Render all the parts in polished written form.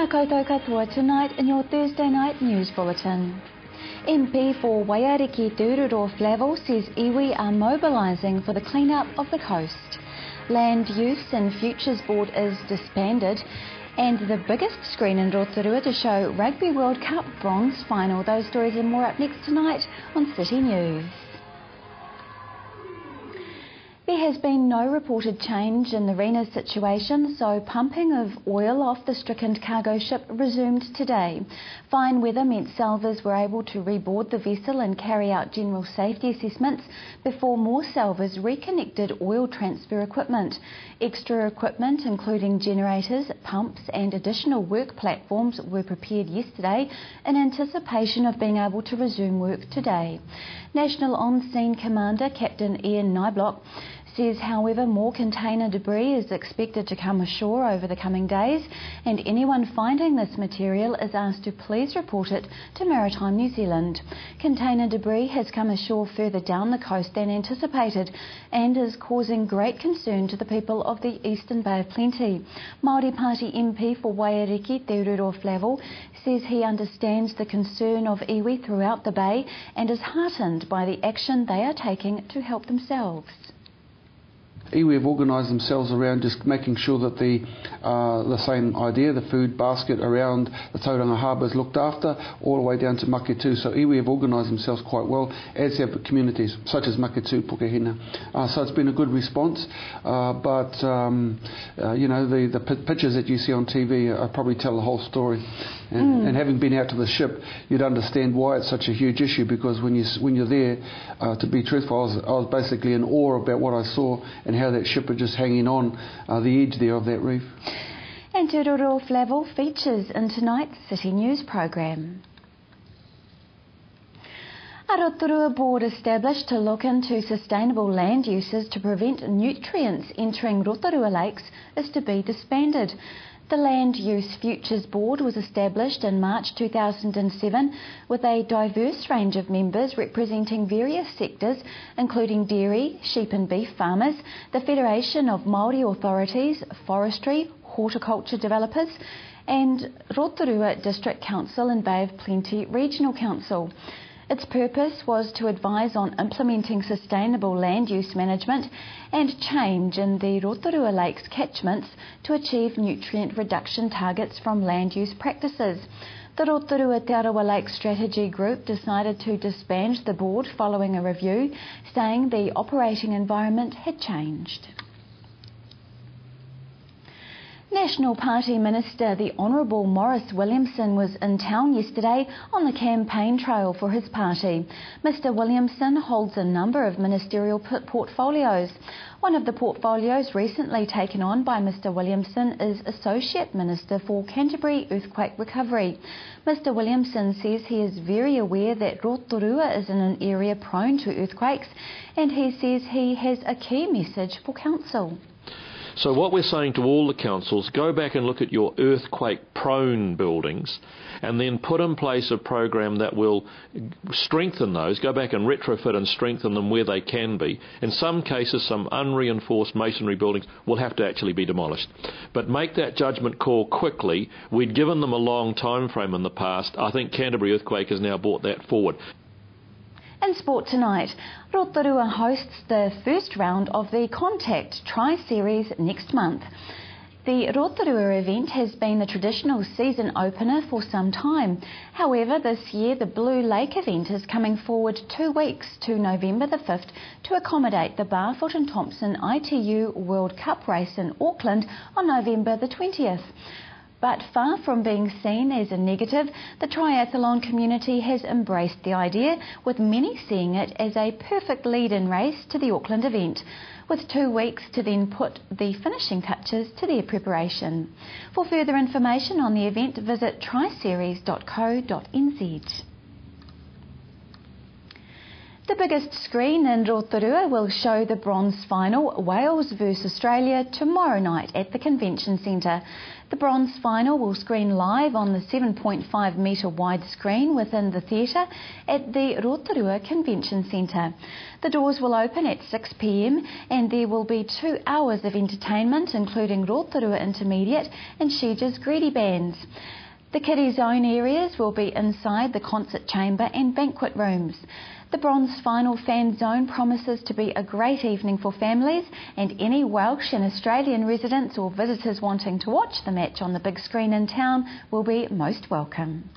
Tēnā koutou katoa tonight in your Thursday night news bulletin. MP for Waiariki Tururo Flavel says iwi are mobilising for the clean-up of the coast. Land Use and Futures Board is disbanded, and the biggest screen in Rotorua to show Rugby World Cup bronze final. Those stories and more up next tonight on City News. There has been no reported change in the Rena situation, so pumping of oil off the stricken cargo ship resumed today. Fine weather meant salvors were able to reboard the vessel and carry out general safety assessments before more salvors reconnected oil transfer equipment. Extra equipment, including generators, pumps and additional work platforms, were prepared yesterday in anticipation of being able to resume work today. National On-Scene Commander Captain Ian Nyblock says, however, more container debris is expected to come ashore over the coming days, and anyone finding this material is asked to please report it to Maritime New Zealand. Container debris has come ashore further down the coast than anticipated and is causing great concern to the people of the Eastern Bay of Plenty. Māori Party MP for Waiariki Tururo Flavel says he understands the concern of iwi throughout the bay and is heartened by the action they are taking to help themselves. Iwi have organised themselves around just making sure that the same idea, the food basket around the Tauranga Harbour is looked after, all the way down to Maketu. So iwi have organised themselves quite well, as have communities such as Maketu, Pukehina. So it's been a good response, but you know, the pictures that you see on TV probably tell the whole story. And having been out to the ship, you'd understand why it's such a huge issue, because when you're there, to be truthful, I was basically in awe about what I saw and how that ship was just hanging on the edge there of that reef. And Tururo Flavel features in tonight's City News programme. A Rotorua board established to look into sustainable land uses to prevent nutrients entering Rotorua lakes is to be disbanded. The Land Use Futures Board was established in March 2007 with a diverse range of members representing various sectors, including dairy, sheep and beef farmers, the Federation of Māori Authorities, forestry, horticulture developers, and Rotorua District Council and Bay of Plenty Regional Council. Its purpose was to advise on implementing sustainable land use management and change in the Rotorua Lakes catchments to achieve nutrient reduction targets from land use practices. The Rotorua Te Arawa Lake Strategy Group decided to disband the board following a review, saying the operating environment had changed. National Party Minister the Honourable Maurice Williamson was in town yesterday on the campaign trail for his party. Mr Williamson holds a number of ministerial portfolios. One of the portfolios recently taken on by Mr Williamson is Associate Minister for Canterbury Earthquake Recovery. Mr Williamson says he is very aware that Rotorua is in an area prone to earthquakes, and he says he has a key message for Council. So what we're saying to all the councils, go back and look at your earthquake-prone buildings and then put in place a program that will strengthen those, go back and retrofit and strengthen them where they can be. In some cases, some unreinforced masonry buildings will have to actually be demolished. But make that judgment call quickly. We'd given them a long time frame in the past. I think Canterbury Earthquake has now brought that forward. In sport tonight, Rotorua hosts the first round of the Contact Tri-Series next month. The Rotorua event has been the traditional season opener for some time. However, this year the Blue Lake event is coming forward 2 weeks to November the 5th to accommodate the Barfoot and Thompson ITU World Cup race in Auckland on November the 20th. But far from being seen as a negative, the triathlon community has embraced the idea, with many seeing it as a perfect lead-in race to the Auckland event, with 2 weeks to then put the finishing touches to their preparation. For further information on the event, visit triseries.co.nz. The biggest screen in Rotorua will show the bronze final, Wales vs Australia, tomorrow night at the Convention Centre. The bronze final will screen live on the 7.5 metre wide screen within the theatre at the Rotorua Convention Centre. The doors will open at 6 p.m. and there will be 2 hours of entertainment, including Rotorua Intermediate and Sheeja's Greedy bands. The kiddie zone areas will be inside the concert chamber and banquet rooms. The bronze final fan zone promises to be a great evening for families, and any Welsh and Australian residents or visitors wanting to watch the match on the big screen in town will be most welcome.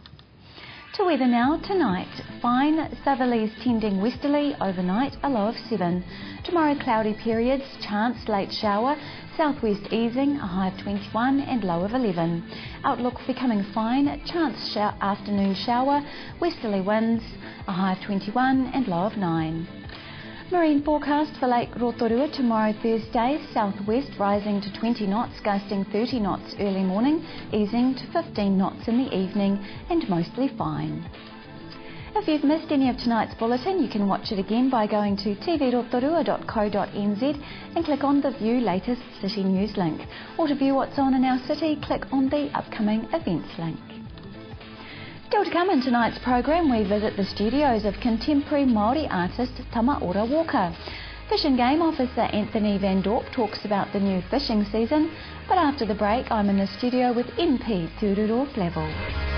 To weather now. Tonight, fine southerlies tending westerly, overnight a low of 7. Tomorrow, cloudy periods, chance late shower, southwest easing, a high of 21 and low of 11. Outlook becoming fine, chance afternoon shower, westerly winds, a high of 21 and low of 9. Marine forecast for Lake Rotorua tomorrow Thursday, southwest rising to 20 knots, gusting 30 knots early morning, easing to 15 knots in the evening and mostly fine. If you've missed any of tonight's bulletin, you can watch it again by going to tvrotorua.co.nz and click on the View Latest City News link. Or to view what's on in our city, click on the Upcoming Events link. Still to come in tonight's program, we visit the studios of contemporary Māori artist Tama Ora Walker. Fish and Game Officer Anthony Van Dorp talks about the new fishing season, but after the break I'm in the studio with MP Thururo Flavel.